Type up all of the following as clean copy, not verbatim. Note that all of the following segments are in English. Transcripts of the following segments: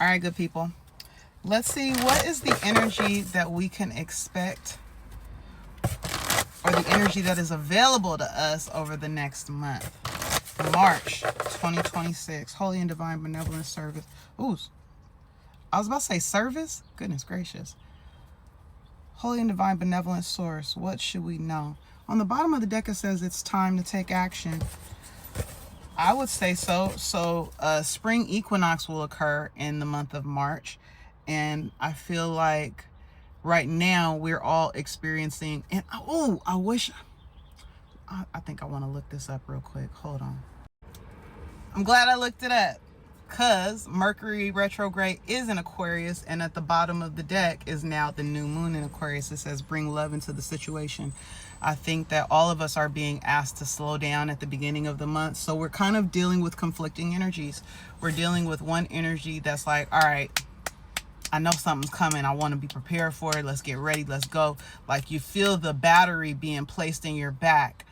All right, good people. Let's see, what is the energy that we can expect, or the energy that is available to us over the next month? March 2026. Holy and Divine Benevolent Service. Ooh, I was about to say service. Goodness gracious. Holy and Divine Benevolent Source. What should we know? On the bottom of the deck, it says it's time to take action. I would say so. So spring equinox will occur in the month of March. And I feel like right now we're all experiencing, and oh, I think I want to look this up real quick. Hold on. I'm glad I looked it up, because Mercury retrograde is in Aquarius, and at the bottom of the deck is now the new moon in Aquarius. It says bring love into the situation. I think that all of us are being asked to slow down at the beginning of the month. So we're kind of dealing with conflicting energies. We're dealing with one energy that's like, all right, I know something's coming. I want to be prepared for it. Let's get ready. Let's go. Like, you feel the battery being placed in your back,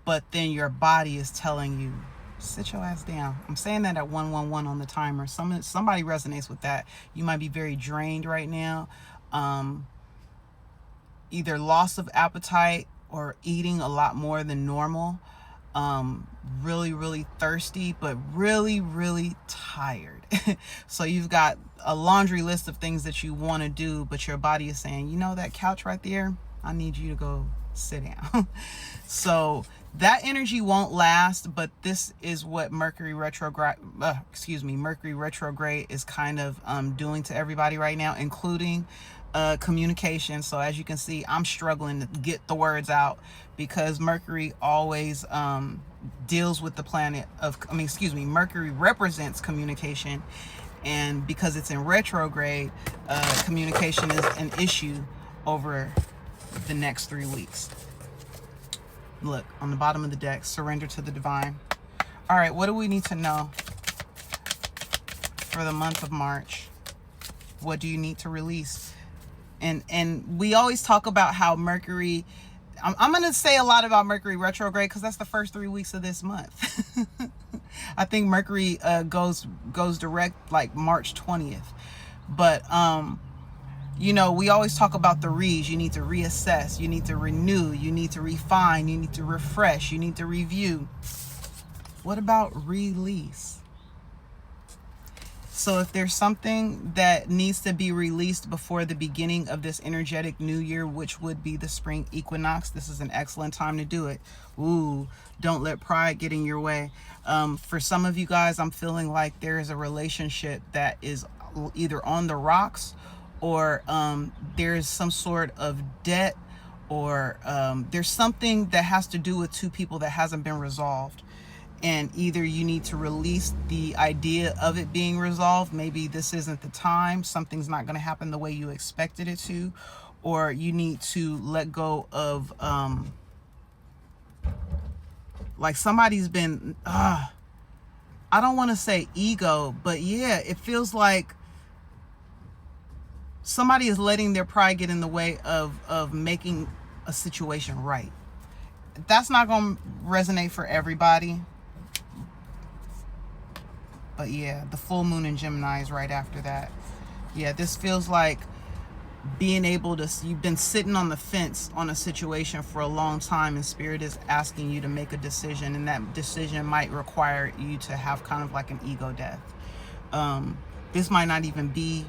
but then your body is telling you, sit your ass down. I'm saying that at 111 on the timer. Somebody resonates with that. You might be very drained right now. Either loss of appetite or eating a lot more than normal. Really, really thirsty, but really, really tired. So you've got a laundry list of things that you want to do, but your body is saying, you know, that couch right there, I need you to go sit down. So that energy won't last, but this is what Mercury retrograde is kind of doing to everybody right now, including communication. So as you can see, I'm struggling to get the words out, because Mercury always deals with the planet of, Mercury represents communication, and because it's in retrograde, communication is an issue over the next 3 weeks. Look, on the bottom of the deck, surrender to the divine. All right, what do we need to know for the month of March? What do you need to release? And we always talk about how Mercury, I'm going to say a lot about Mercury retrograde because that's the first 3 weeks of this month. I think Mercury goes direct like March 20th. But you know, we always talk about the re's. You need to reassess, you need to renew, you need to refine, you need to refresh, you need to review. What about release? So if there's something that needs to be released before the beginning of this energetic new year, which would be the spring equinox, this is an excellent time to do it. Ooh, don't let pride get in your way. For some of you guys, I'm feeling like there is a relationship that is either on the rocks, or there's some sort of debt, or there's something that has to do with two people that hasn't been resolved. And either you need to release the idea of it being resolved. Maybe this isn't the time. Something's not going to happen the way you expected it to. Or you need to let go of, like somebody's been, I don't want to say ego, but yeah, it feels like somebody is letting their pride get in the way of making a situation right. That's not going to resonate for everybody. But yeah, the full moon in Gemini is right after that. Yeah, this feels like being able to, you've been sitting on the fence on a situation for a long time, and Spirit is asking you to make a decision, and that decision might require you to have kind of like an ego death. This might not even be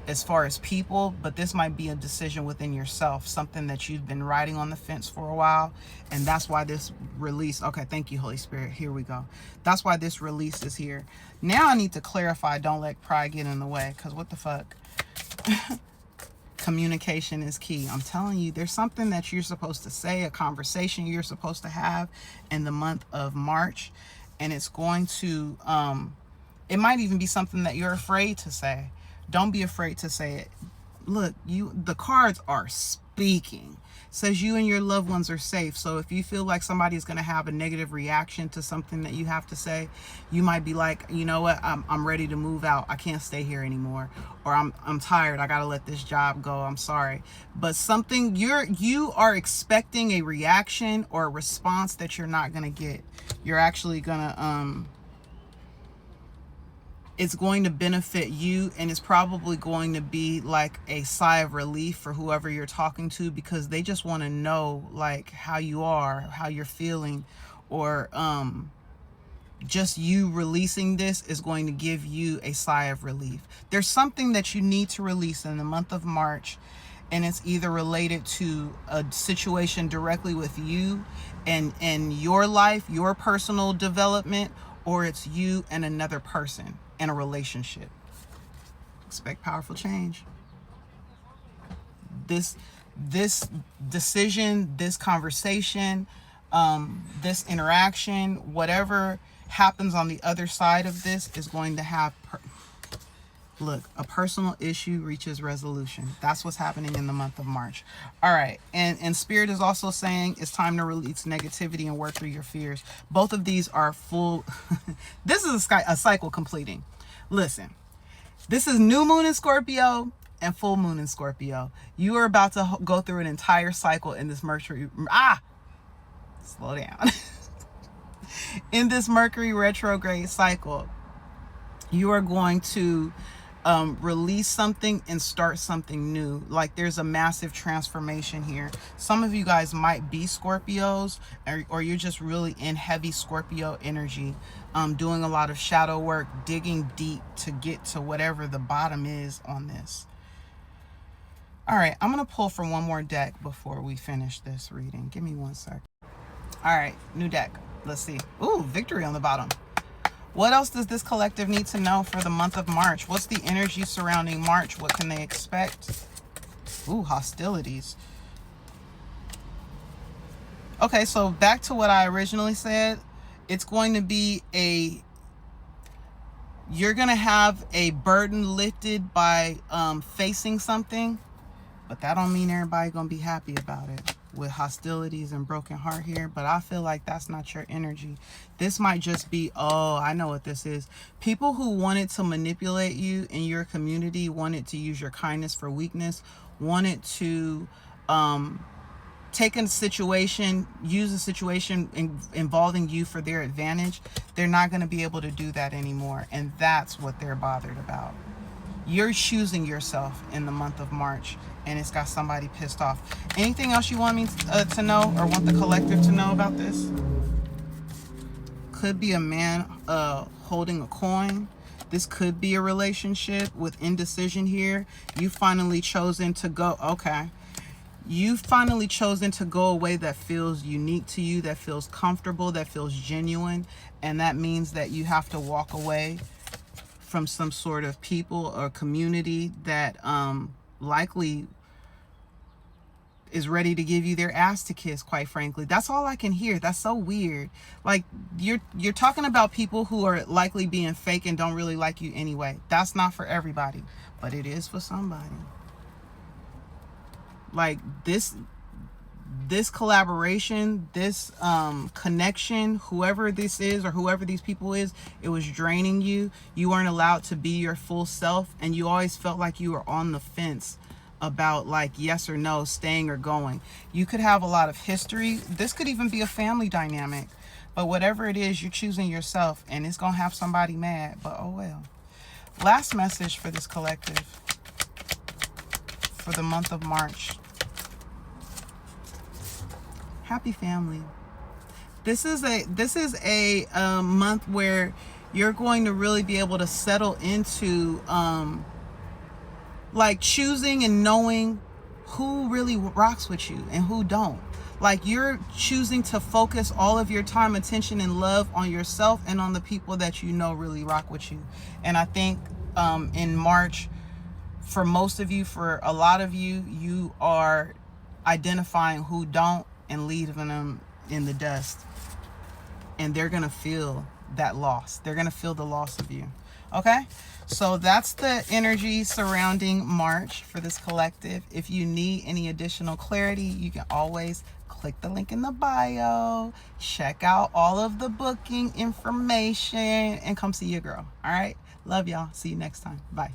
as far as people, but this might be a decision within yourself, something that you've been riding on the fence for a while, and that's why this release, okay, thank you, Holy Spirit, here we go. That's why this release is here. Now I need to clarify, don't let pride get in the way, because what the fuck? Communication is key. I'm telling you, there's something that you're supposed to say, a conversation you're supposed to have in the month of March, and it's going to, it might even be something that you're afraid to say. Don't be afraid to say it. Look, the cards are speaking. It says you and your loved ones are safe. So if you feel like somebody's going to have a negative reaction to something that you have to say, you might be like, you know what, I'm ready to move out. I can't stay here anymore. Or I'm tired. I got to let this job go. I'm sorry. But something you are expecting a reaction or a response that you're not going to get. You're actually going to it's going to benefit you, and it's probably going to be like a sigh of relief for whoever you're talking to, because they just want to know like how you are, how you're feeling, or just you releasing this is going to give you a sigh of relief. There's something that you need to release in the month of March, and it's either related to a situation directly with you and your life, your personal development, or it's you and another person in a relationship. Expect powerful change. This decision, this conversation, this interaction, whatever happens on the other side of this is going to have look, a personal issue reaches resolution. That's what's happening in the month of March. All right. And Spirit is also saying it's time to release negativity and work through your fears. Both of these are full. This is a cycle completing. Listen, this is new moon in Scorpio and full moon in Scorpio. You are about to go through an entire cycle in this Mercury. Slow down. In this Mercury retrograde cycle, you are going to release something and start something new. Like there's a massive transformation here. Some of you guys might be Scorpios, or you're just really in heavy Scorpio energy, doing a lot of shadow work, digging deep to get to whatever the bottom is on this. All right, I'm going to pull from one more deck before we finish this reading. Give me 1 sec. All right, new deck. Let's see. Ooh, victory on the bottom. What else does this collective need to know for the month of March? What's the energy surrounding March? What can they expect? Ooh, hostilities. Okay, so back to what I originally said. It's going to be you're going to have a burden lifted by facing something, but that don't mean everybody's going to be happy about it. With hostilities and broken heart here, but I feel like that's not your energy. This might just be, oh, I know what this is. People who wanted to manipulate you in your community, wanted to use your kindness for weakness, wanted to take a situation, use a situation involving you for their advantage. They're not going to be able to do that anymore, and that's what they're bothered about. You're choosing yourself in the month of March, and it's got somebody pissed off. Anything else you want me to know, or want the collective to know about this? Could be a man holding a coin. This could be a relationship with indecision here. You finally chosen to go, okay. You finally chosen to go a way that feels unique to you, that feels comfortable, that feels genuine, and that means that you have to walk away from some sort of people or community that likely is ready to give you their ass to kiss, quite frankly. That's all I can hear. That's so weird. Like you're talking about people who are likely being fake and don't really like you anyway. That's not for everybody, but it is for somebody. Like this collaboration, this connection, whoever this is or whoever these people is, it was draining you. You weren't allowed to be your full self, and you always felt like you were on the fence about like yes or no, staying or going. You could have a lot of history. This could even be a family dynamic, but whatever it is, you're choosing yourself, and it's gonna have somebody mad, but oh well. Last message for this collective for the month of March. Happy family. This is a month where you're going to really be able to settle into like choosing and knowing who really rocks with you and who don't. Like you're choosing to focus all of your time, attention, and love on yourself and on the people that you know really rock with you. And I think in March, for most of you, for a lot of you, you are identifying who don't and leaving them in the dust. And they're going to feel that loss. They're going to feel the loss of you. Okay? So that's the energy surrounding March for this collective. If you need any additional clarity, you can always click the link in the bio, check out all of the booking information, and come see your girl. All right? Love y'all. See you next time. Bye.